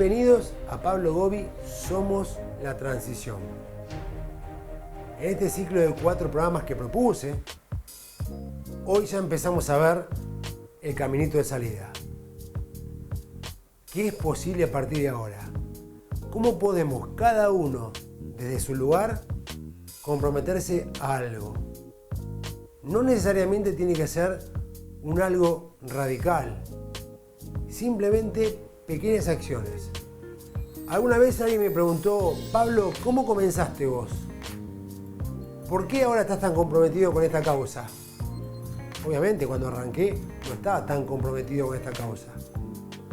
Bienvenidos a Pablo Gobi, Somos la Transición. En este ciclo de 4 programas que propuse, hoy ya empezamos a ver el caminito de salida. ¿Qué es posible a partir de ahora? ¿Cómo podemos cada uno, desde su lugar, comprometerse a algo? No necesariamente tiene que ser un algo radical, simplemente pequeñas acciones. Alguna vez alguien me preguntó: Pablo, ¿cómo comenzaste vos? ¿Por qué ahora estás tan comprometido con esta causa? Obviamente cuando arranqué no estaba tan comprometido con esta causa.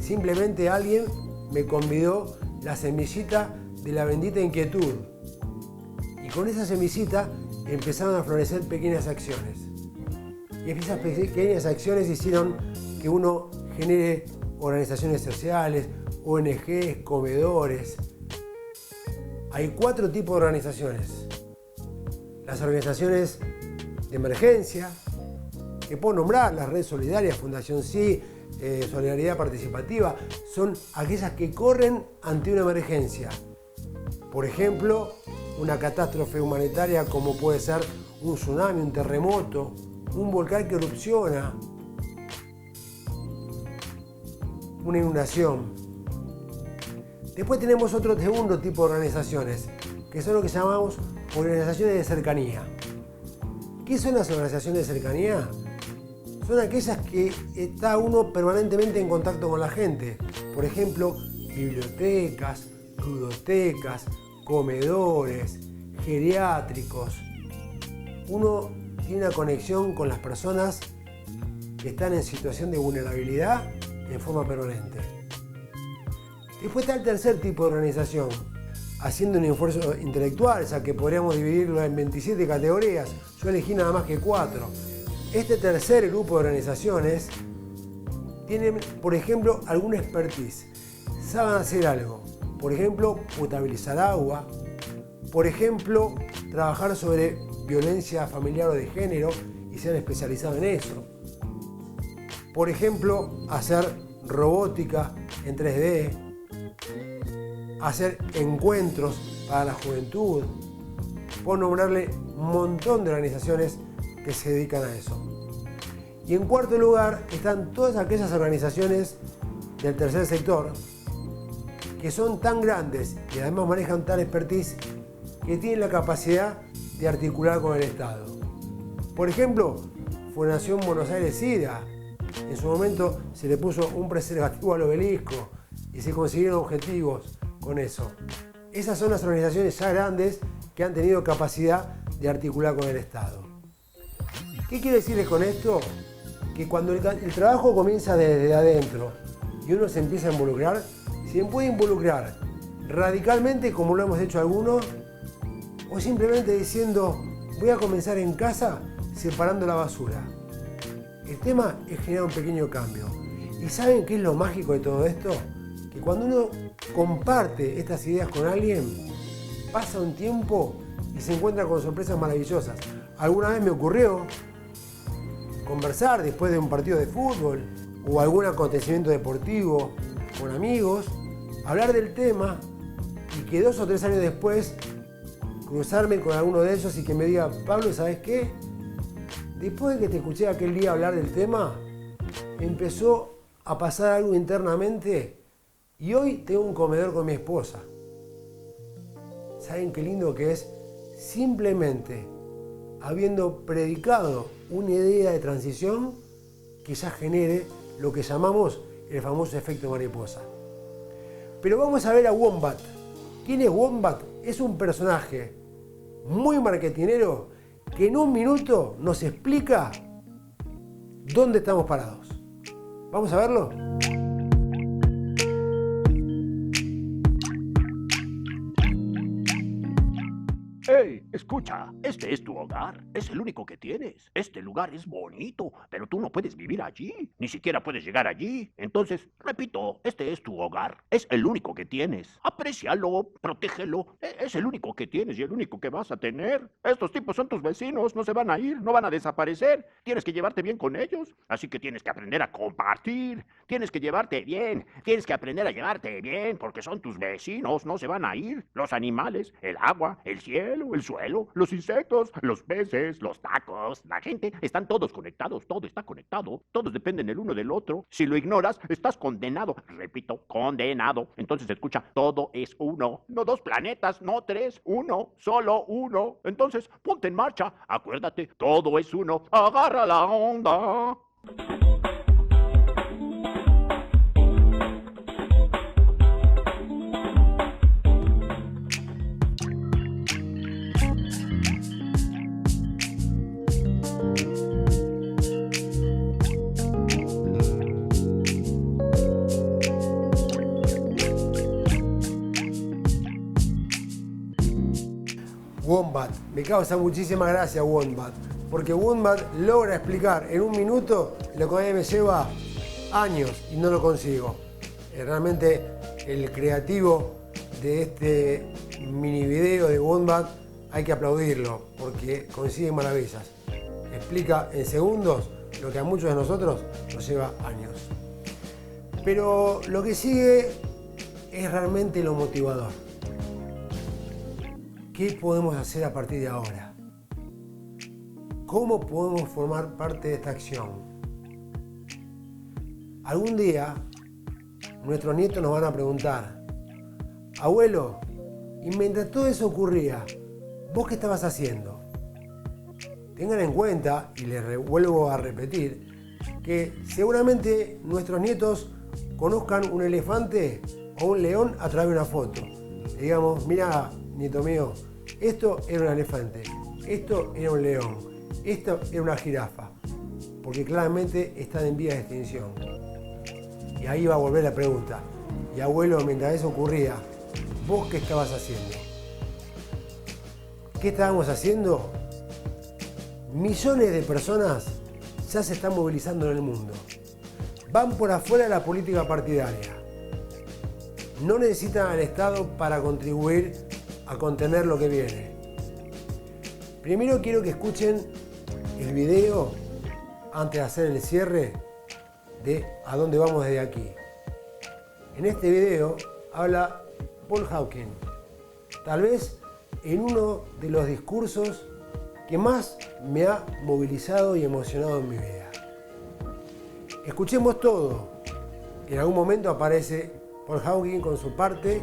Simplemente alguien me convidó la semillita de la bendita inquietud. Y con esa semillita empezaron a florecer pequeñas acciones. Y esas pequeñas acciones hicieron que uno genere organizaciones sociales, ONGs, comedores. Hay 4 tipos de organizaciones. Las organizaciones de emergencia, que puedo nombrar, las redes solidarias, Fundación Sí, Solidaridad Participativa, son aquellas que corren ante una emergencia. Por ejemplo, una catástrofe humanitaria como puede ser un tsunami, un terremoto, un volcán que erupciona, una inundación. Después tenemos otro segundo tipo de organizaciones, que son lo que llamamos organizaciones de cercanía. ¿Qué son las organizaciones de cercanía? Son aquellas que está uno permanentemente en contacto con la gente. Por ejemplo, bibliotecas, ludotecas, comedores, geriátricos. Uno tiene una conexión con las personas que están en situación de vulnerabilidad en forma permanente. Después está el tercer tipo de organización, haciendo un esfuerzo intelectual, o sea que podríamos dividirlo en 27 categorías. Yo elegí nada más que 4. Este tercer grupo de organizaciones tienen, por ejemplo, alguna expertise. Saben hacer algo. Por ejemplo, potabilizar agua. Por ejemplo, trabajar sobre violencia familiar o de género y se han especializado en eso. Por ejemplo, hacer robótica en 3D, hacer encuentros para la juventud. Puedo nombrarle un montón de organizaciones que se dedican a eso. Y en cuarto lugar están todas aquellas organizaciones del tercer sector que son tan grandes y además manejan tal expertise que tienen la capacidad de articular con el Estado. Por ejemplo, Fundación Buenos Aires SIDA. En su momento se le puso un preservativo al obelisco y se consiguieron objetivos con eso. Esas son las organizaciones ya grandes que han tenido capacidad de articular con el Estado. ¿Qué quiero decirles con esto? Que cuando el trabajo comienza desde adentro y uno se empieza a involucrar, se puede involucrar radicalmente como lo hemos hecho algunos, o simplemente diciendo: voy a comenzar en casa separando la basura. El tema es generar un pequeño cambio. ¿Y saben qué es lo mágico de todo esto? Que cuando uno comparte estas ideas con alguien, pasa un tiempo y se encuentra con sorpresas maravillosas. Alguna vez me ocurrió conversar después de un partido de fútbol o algún acontecimiento deportivo con amigos, hablar del tema y que 2 o 3 años después cruzarme con alguno de ellos y que me diga: Pablo, ¿sabes qué? Después de que te escuché aquel día hablar del tema, empezó a pasar algo internamente y hoy tengo un comedor con mi esposa. ¿Saben qué lindo que es? Simplemente habiendo predicado una idea de transición que ya genere lo que llamamos el famoso efecto mariposa. Pero vamos a ver a Wombat. ¿Quién es Wombat? Es un personaje muy marketinero que en un minuto nos explica dónde estamos parados. ¿Vamos a verlo? Hey, escucha, este es tu hogar, es el único que tienes. Este lugar es bonito, pero tú no puedes vivir allí, ni siquiera puedes llegar allí. Entonces, repito, este es tu hogar, es el único que tienes. Aprécialo, protégelo, es el único que tienes y el único que vas a tener. Estos tipos son tus vecinos, no se van a ir, no van a desaparecer. Tienes que llevarte bien con ellos, así que tienes que aprender a compartir, tienes que llevarte bien, tienes que aprender a llevarte bien, porque son tus vecinos, no se van a ir. Los animales, el agua, el cielo, el suelo, los insectos, los peces, los tacos, la gente, están todos conectados, todo está conectado, todos dependen el uno del otro. Si lo ignoras, estás condenado. Repito, condenado. Entonces escucha, todo es uno, no dos planetas, no tres, uno, solo uno. Entonces, ponte en marcha, acuérdate, todo es uno, agarra la onda. Wombat, me causa muchísima gracia Wombat, porque Wombat logra explicar en un minuto lo que a mí me lleva años y no lo consigo. Realmente el creativo de este mini video de Wombat hay que aplaudirlo, porque consigue maravillas. Explica en segundos lo que a muchos de nosotros nos lleva años. Pero lo que sigue es realmente lo motivador. ¿Qué podemos hacer a partir de ahora? ¿Cómo podemos formar parte de esta acción? Algún día, nuestros nietos nos van a preguntar, abuelo, y mientras todo eso ocurría, ¿vos qué estabas haciendo? Tengan en cuenta, y les vuelvo a repetir, que seguramente nuestros nietos conozcan un elefante o un león a través de una foto. Digamos, mira, nieto mío, esto era un elefante, esto era un león, esto era una jirafa, porque claramente están en vías de extinción. Y ahí va a volver la pregunta, y abuelo, mientras eso ocurría, ¿vos qué estabas haciendo? ¿Qué estábamos haciendo? Millones de personas ya se están movilizando en el mundo. Van por afuera de la política partidaria. No necesitan al Estado para contribuir a contener lo que viene. Primero quiero que escuchen el video antes de hacer el cierre de a dónde vamos desde aquí. En este video habla Paul Hawken, tal vez en uno de los discursos que más me ha movilizado y emocionado en mi vida. Escuchemos todo. En algún momento aparece Paul Hawken con su parte,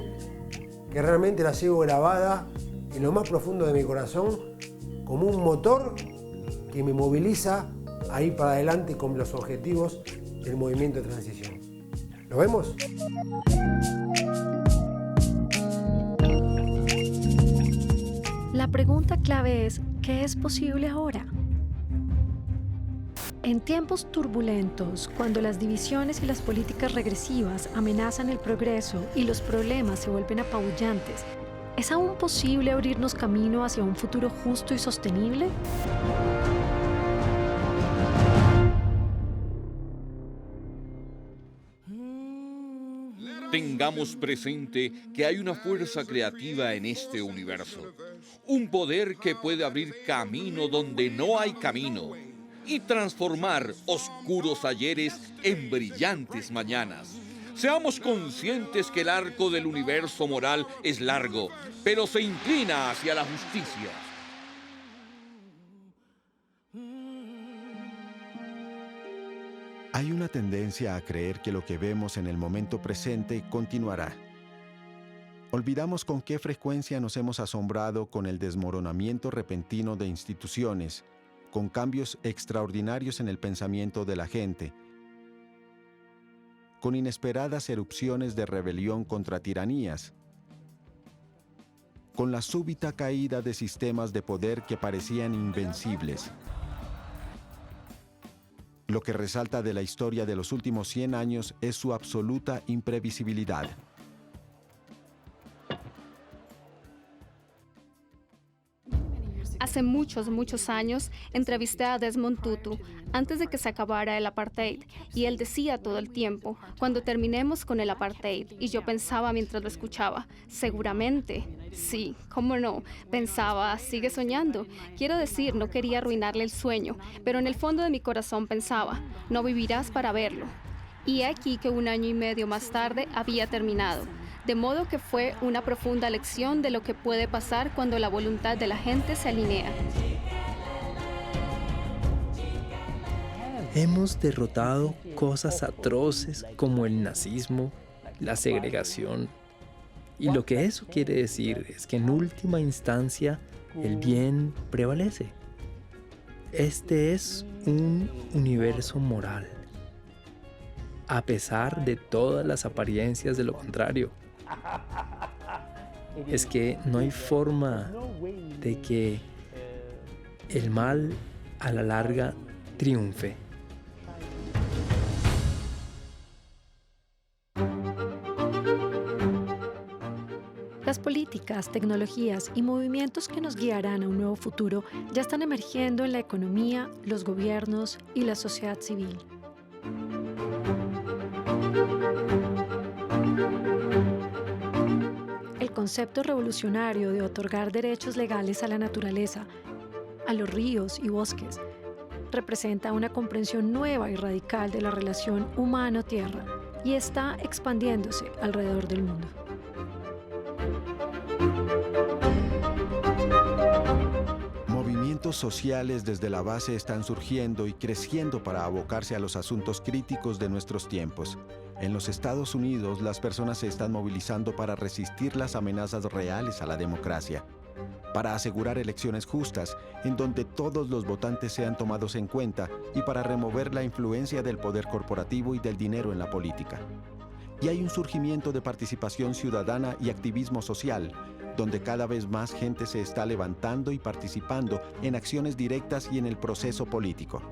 que realmente la llevo grabada en lo más profundo de mi corazón, como un motor que me moviliza a ir para adelante con los objetivos del movimiento de transición. ¿Lo vemos? La pregunta clave es, ¿qué es posible ahora? En tiempos turbulentos, cuando las divisiones y las políticas regresivas amenazan el progreso y los problemas se vuelven apabullantes, ¿es aún posible abrirnos camino hacia un futuro justo y sostenible? Tengamos presente que hay una fuerza creativa en este universo, un poder que puede abrir camino donde no hay camino y transformar oscuros ayeres en brillantes mañanas. Seamos conscientes que el arco del universo moral es largo, pero se inclina hacia la justicia. Hay una tendencia a creer que lo que vemos en el momento presente continuará. Olvidamos con qué frecuencia nos hemos asombrado con el desmoronamiento repentino de instituciones, con cambios extraordinarios en el pensamiento de la gente, con inesperadas erupciones de rebelión contra tiranías, con la súbita caída de sistemas de poder que parecían invencibles. Lo que resalta de la historia de los últimos 100 años es su absoluta imprevisibilidad. Hace muchos años entrevisté a Desmond Tutu antes de que se acabara el apartheid y él decía todo el tiempo, cuando terminemos con el apartheid, y yo pensaba mientras lo escuchaba, seguramente, sí, cómo no, pensaba, sigue soñando. Quiero decir, no quería arruinarle el sueño, pero en el fondo de mi corazón pensaba, no vivirás para verlo. Y aquí que 1 año y medio más tarde había terminado. De modo que fue una profunda lección de lo que puede pasar cuando la voluntad de la gente se alinea. Hemos derrotado cosas atroces como el nazismo, la segregación. Y lo que eso quiere decir es que en última instancia el bien prevalece. Este es un universo moral, a pesar de todas las apariencias de lo contrario. Es que no hay forma de que el mal a la larga triunfe. Las políticas, tecnologías y movimientos que nos guiarán a un nuevo futuro ya están emergiendo en la economía, los gobiernos y la sociedad civil. El concepto revolucionario de otorgar derechos legales a la naturaleza, a los ríos y bosques, representa una comprensión nueva y radical de la relación humano-tierra y está expandiéndose alrededor del mundo. Movimientos sociales desde la base están surgiendo y creciendo para abocarse a los asuntos críticos de nuestros tiempos. En los Estados Unidos, las personas se están movilizando para resistir las amenazas reales a la democracia, para asegurar elecciones justas en donde todos los votantes sean tomados en cuenta y para remover la influencia del poder corporativo y del dinero en la política. Y hay un surgimiento de participación ciudadana y activismo social, donde cada vez más gente se está levantando y participando en acciones directas y en el proceso político.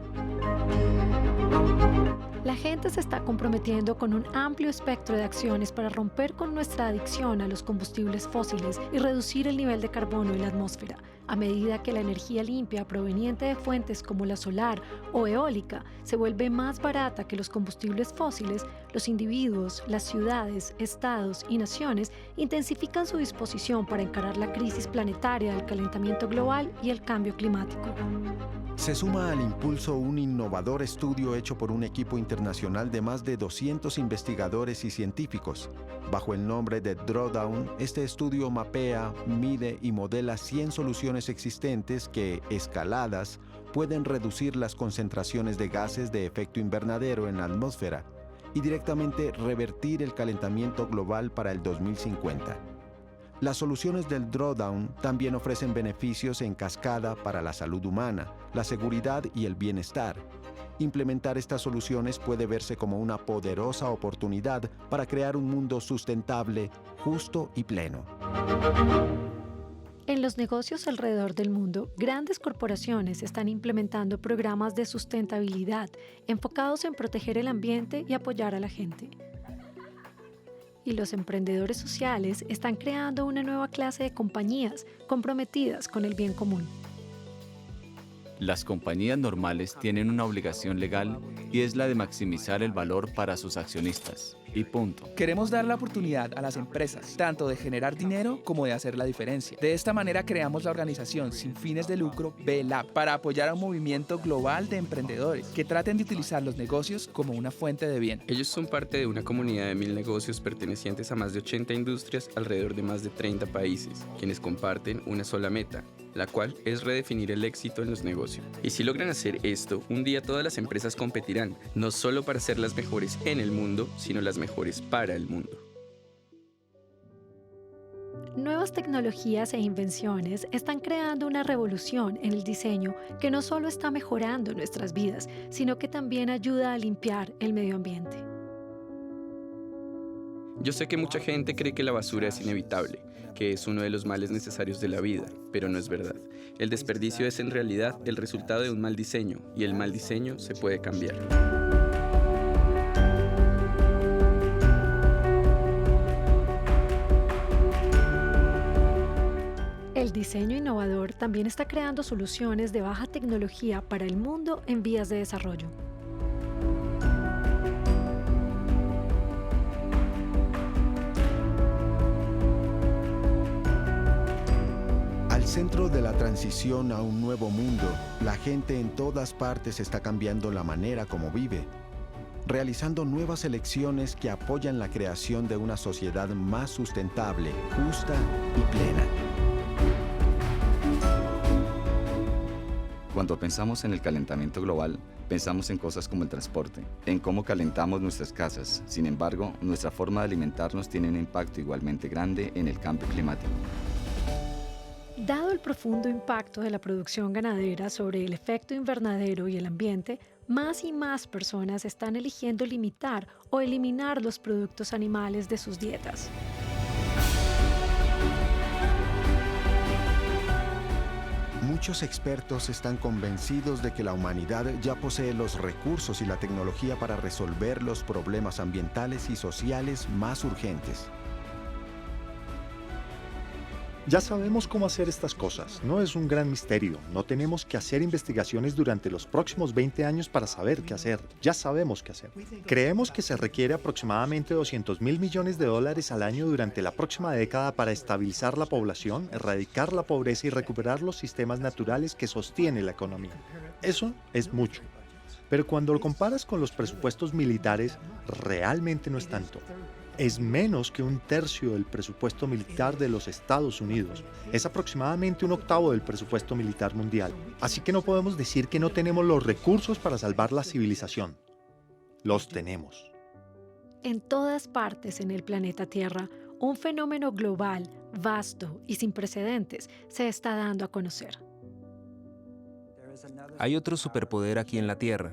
La gente se está comprometiendo con un amplio espectro de acciones para romper con nuestra adicción a los combustibles fósiles y reducir el nivel de carbono en la atmósfera. A medida que la energía limpia proveniente de fuentes como la solar o eólica se vuelve más barata que los combustibles fósiles, los individuos, las ciudades, estados y naciones intensifican su disposición para encarar la crisis planetaria del calentamiento global y el cambio climático. Se suma al impulso un innovador estudio hecho por un equipo internacional de más de 200 investigadores y científicos. Bajo el nombre de Drawdown, este estudio mapea, mide y modela 100 soluciones existentes que, escaladas, pueden reducir las concentraciones de gases de efecto invernadero en la atmósfera y directamente revertir el calentamiento global para el 2050. Las soluciones del Drawdown también ofrecen beneficios en cascada para la salud humana, la seguridad y el bienestar. Implementar estas soluciones puede verse como una poderosa oportunidad para crear un mundo sustentable, justo y pleno. En los negocios alrededor del mundo, grandes corporaciones están implementando programas de sustentabilidad enfocados en proteger el ambiente y apoyar a la gente. Y los emprendedores sociales están creando una nueva clase de compañías comprometidas con el bien común. Las compañías normales tienen una obligación legal y es la de maximizar el valor para sus accionistas. Y punto. Queremos dar la oportunidad a las empresas, tanto de generar dinero como de hacer la diferencia. De esta manera creamos la organización sin fines de lucro B-Lab para apoyar a un movimiento global de emprendedores que traten de utilizar los negocios como una fuente de bien. Ellos son parte de una comunidad de 1000 negocios pertenecientes a más de 80 industrias alrededor de más de 30 países, quienes comparten una sola meta, la cual es redefinir el éxito en los negocios. Y si logran hacer esto, un día todas las empresas competirán, no solo para ser las mejores en el mundo, sino las mejores para el mundo. Nuevas tecnologías e invenciones están creando una revolución en el diseño que no solo está mejorando nuestras vidas, sino que también ayuda a limpiar el medio ambiente. Yo sé que mucha gente cree que la basura es inevitable, que es uno de los males necesarios de la vida, pero no es verdad. El desperdicio es en realidad el resultado de un mal diseño, y el mal diseño se puede cambiar. El diseño innovador también está creando soluciones de baja tecnología para el mundo en vías de desarrollo. Al centro de la transición a un nuevo mundo, la gente en todas partes está cambiando la manera como vive, realizando nuevas elecciones que apoyan la creación de una sociedad más sustentable, justa y plena. Cuando pensamos en el calentamiento global, pensamos en cosas como el transporte, en cómo calentamos nuestras casas. Sin embargo, nuestra forma de alimentarnos tiene un impacto igualmente grande en el cambio climático. Dado el profundo impacto de la producción ganadera sobre el efecto invernadero y el ambiente, más y más personas están eligiendo limitar o eliminar los productos animales de sus dietas. Muchos expertos están convencidos de que la humanidad ya posee los recursos y la tecnología para resolver los problemas ambientales y sociales más urgentes. Ya sabemos cómo hacer estas cosas, no es un gran misterio, no tenemos que hacer investigaciones durante los próximos 20 años para saber qué hacer, ya sabemos qué hacer. Creemos que se requiere aproximadamente $200.000 millones al año durante la próxima década para estabilizar la población, erradicar la pobreza y recuperar los sistemas naturales que sostienen la economía. Eso es mucho, pero cuando lo comparas con los presupuestos militares, realmente no es tanto. Es menos que 1/3 del presupuesto militar de los Estados Unidos. Es aproximadamente 1/8 del presupuesto militar mundial. Así que no podemos decir que no tenemos los recursos para salvar la civilización. Los tenemos. En todas partes en el planeta Tierra, un fenómeno global, vasto y sin precedentes se está dando a conocer. Hay otro superpoder aquí en la Tierra.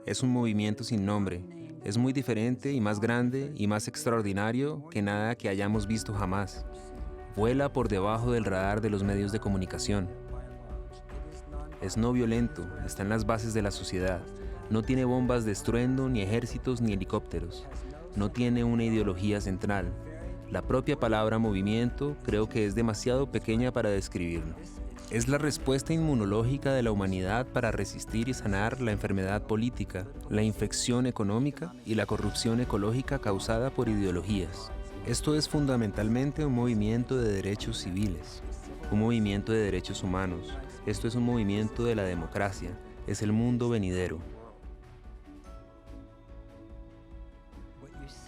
Es un movimiento sin nombre. Es muy diferente y más grande y más extraordinario que nada que hayamos visto jamás. Vuela por debajo del radar de los medios de comunicación. Es no violento, está en las bases de la sociedad. No tiene bombas de estruendo, ni ejércitos, ni helicópteros. No tiene una ideología central. La propia palabra movimiento creo que es demasiado pequeña para describirlo. Es la respuesta inmunológica de la humanidad para resistir y sanar la enfermedad política, la infección económica y la corrupción ecológica causada por ideologías. Esto es fundamentalmente un movimiento de derechos civiles, un movimiento de derechos humanos. Esto es un movimiento de la democracia, es el mundo venidero.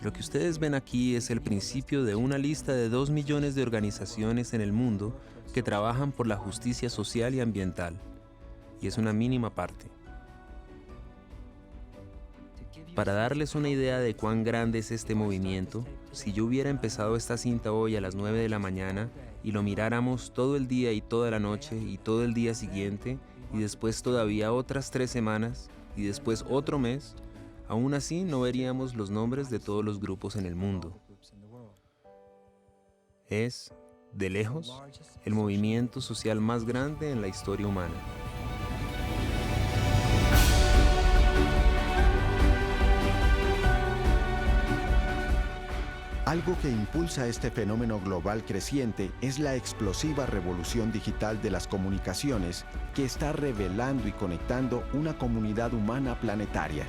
Lo que ustedes ven aquí es el principio de una lista de 2 millones de organizaciones en el mundo que trabajan por la justicia social y ambiental, y es una mínima parte. Para darles una idea de cuán grande es este movimiento, si yo hubiera empezado esta cinta hoy a las 9 de la mañana y lo miráramos todo el día y toda la noche y todo el día siguiente, y después todavía otras 3 semanas, y después otro mes, aún así no veríamos los nombres de todos los grupos en el mundo. Es, de lejos, el movimiento social más grande en la historia humana. Algo que impulsa este fenómeno global creciente es la explosiva revolución digital de las comunicaciones que está revelando y conectando una comunidad humana planetaria.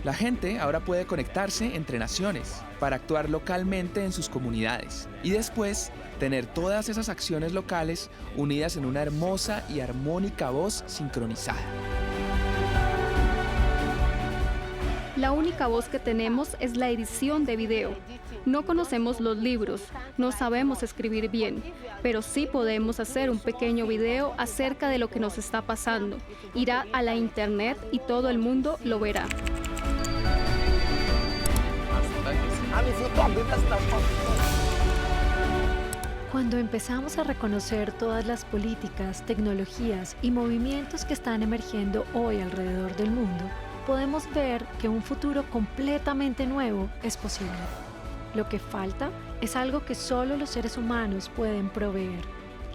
La gente ahora puede conectarse entre naciones para actuar localmente en sus comunidades y después tener todas esas acciones locales unidas en una hermosa y armónica voz sincronizada. La única voz que tenemos es la edición de video. No conocemos los libros, no sabemos escribir bien, pero sí podemos hacer un pequeño video acerca de lo que nos está pasando. Irá a la internet y todo el mundo lo verá. Cuando empezamos a reconocer todas las políticas, tecnologías y movimientos que están emergiendo hoy alrededor del mundo, podemos ver que un futuro completamente nuevo es posible. Lo que falta es algo que solo los seres humanos pueden proveer: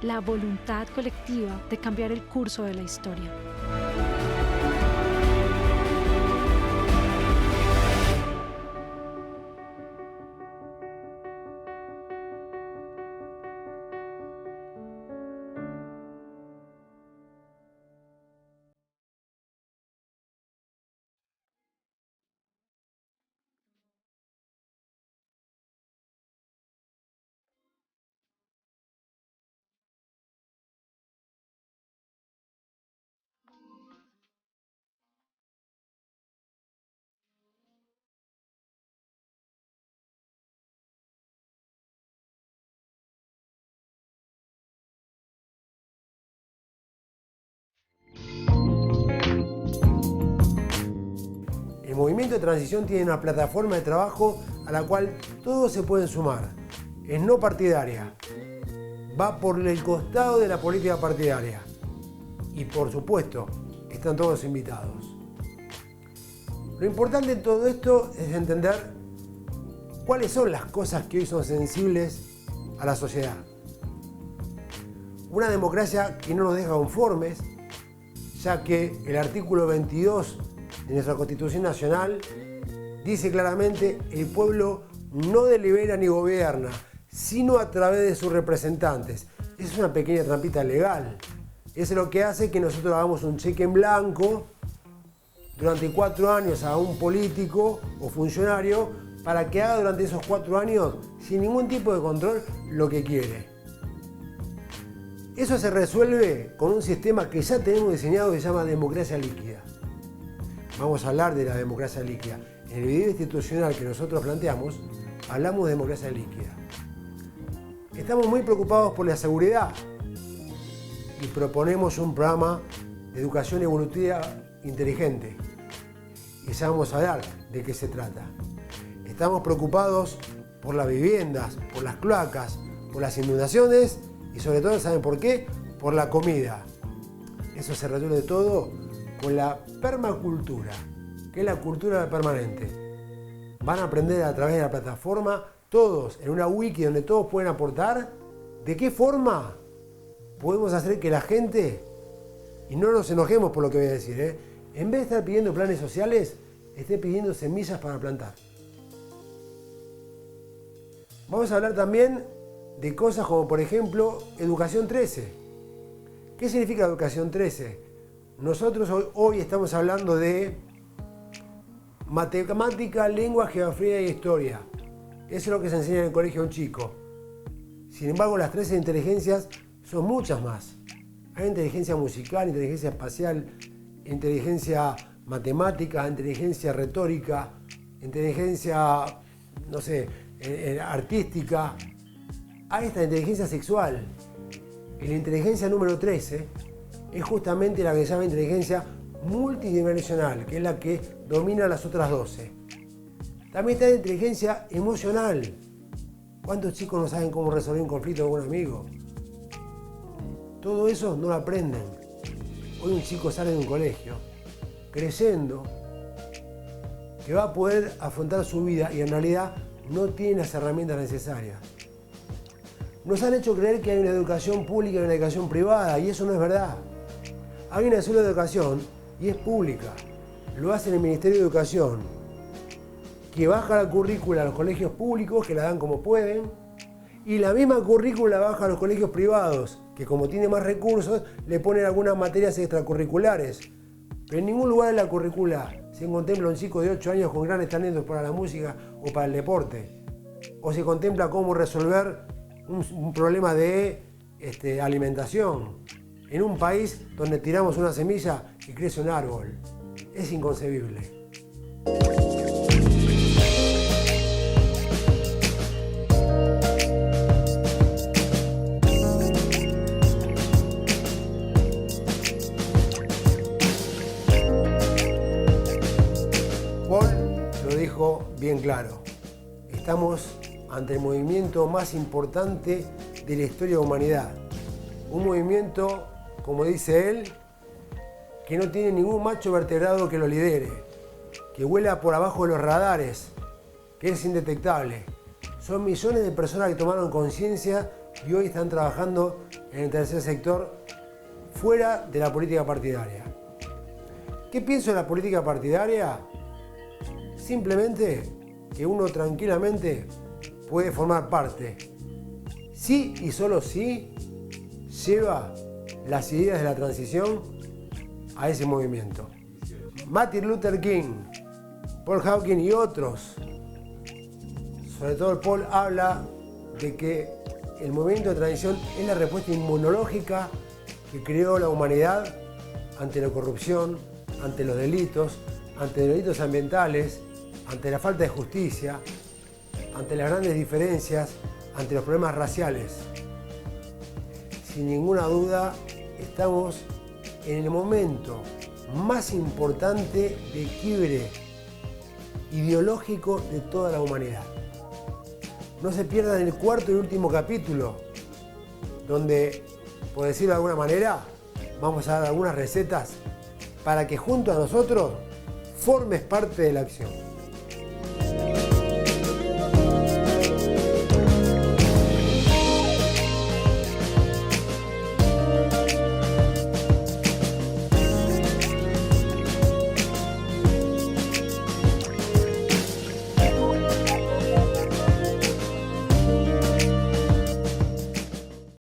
la voluntad colectiva de cambiar el curso de la historia. movimiento de transición tiene una plataforma de trabajo a la cual todos se pueden sumar. Es no partidaria. Va por el costado de la política partidaria. Y por supuesto, están todos invitados. Lo importante en todo esto es entender cuáles son las cosas que hoy son sensibles a la sociedad. Una democracia que no nos deja conformes, ya que el artículo 22 de nuestra Constitución Nacional dice claramente: el pueblo no delibera ni gobierna, sino a través de sus representantes. Esa es una pequeña trampita legal. Eso es lo que hace que nosotros hagamos un cheque en blanco durante 4 años a un político o funcionario para que haga durante esos 4 años, sin ningún tipo de control, lo que quiere. Eso se resuelve con un sistema que ya tenemos diseñado que se llama democracia líquida. Vamos a hablar de la democracia líquida. En el video institucional que nosotros planteamos, hablamos de democracia líquida. Estamos muy preocupados por la seguridad y proponemos un programa de educación evolutiva inteligente. Y ya vamos a hablar de qué se trata. Estamos preocupados por las viviendas, por las cloacas, por las inundaciones y sobre todo, ¿saben por qué? Por la comida. Eso se resuelve todo con la permacultura, que es la cultura permanente. Van a aprender a través de la plataforma, todos, en una wiki donde todos pueden aportar, de qué forma podemos hacer que la gente, y no nos enojemos por lo que voy a decir, en vez de estar pidiendo planes sociales, esté pidiendo semillas para plantar. Vamos a hablar también de cosas como, por ejemplo, Educación 13. ¿Qué significa Educación 13? Nosotros hoy estamos hablando de matemática, lengua, geografía y historia. Eso es lo que se enseña en el colegio a un chico. Sin embargo, las 13 inteligencias son muchas más. Hay inteligencia musical, inteligencia espacial, inteligencia matemática, inteligencia retórica, inteligencia, no sé, artística. Hay esta inteligencia sexual. Y la inteligencia número 13 es justamente la que se llama inteligencia multidimensional, que es la que domina las otras 12. También está la inteligencia emocional. ¿Cuántos chicos no saben cómo resolver un conflicto con un amigo? Todo eso no lo aprenden. Hoy un chico sale de un colegio creyendo que va a poder afrontar su vida y en realidad no tiene las herramientas necesarias. Nos han hecho creer que hay una educación pública y una educación privada, y eso no es verdad. Hay una sola educación y es pública. Lo hace el Ministerio de Educación, que baja la currícula a los colegios públicos, que la dan como pueden, y la misma currícula baja a los colegios privados, que como tiene más recursos, le ponen algunas materias extracurriculares. Pero en ningún lugar de la currícula se contempla un chico de 8 años con grandes talentos para la música o para el deporte. O se contempla cómo resolver un problema de alimentación en un país donde tiramos una semilla y crece un árbol. Es inconcebible. Paul lo dijo bien claro. Estamos ante el movimiento más importante de la historia de la humanidad. Un movimiento, como dice él, que no tiene ningún macho vertebrado que lo lidere, que vuela por abajo de los radares, que es indetectable. Son millones de personas que tomaron conciencia y hoy están trabajando en el tercer sector fuera de la política partidaria. ¿Qué pienso de la política partidaria? Simplemente que uno tranquilamente puede formar parte, sí y solo si lleva las ideas de la transición a ese movimiento. Martin Luther King, Paul Hawking y otros, sobre todo Paul, habla de que el movimiento de transición es la respuesta inmunológica que creó la humanidad ante la corrupción, ante los delitos ambientales, ante la falta de justicia, ante las grandes diferencias, ante los problemas raciales. Sin ninguna duda, estamos en el momento más importante de quiebre ideológico de toda la humanidad. No se pierdan el cuarto y último capítulo, donde, por decirlo de alguna manera, vamos a dar algunas recetas para que junto a nosotros formes parte de la acción.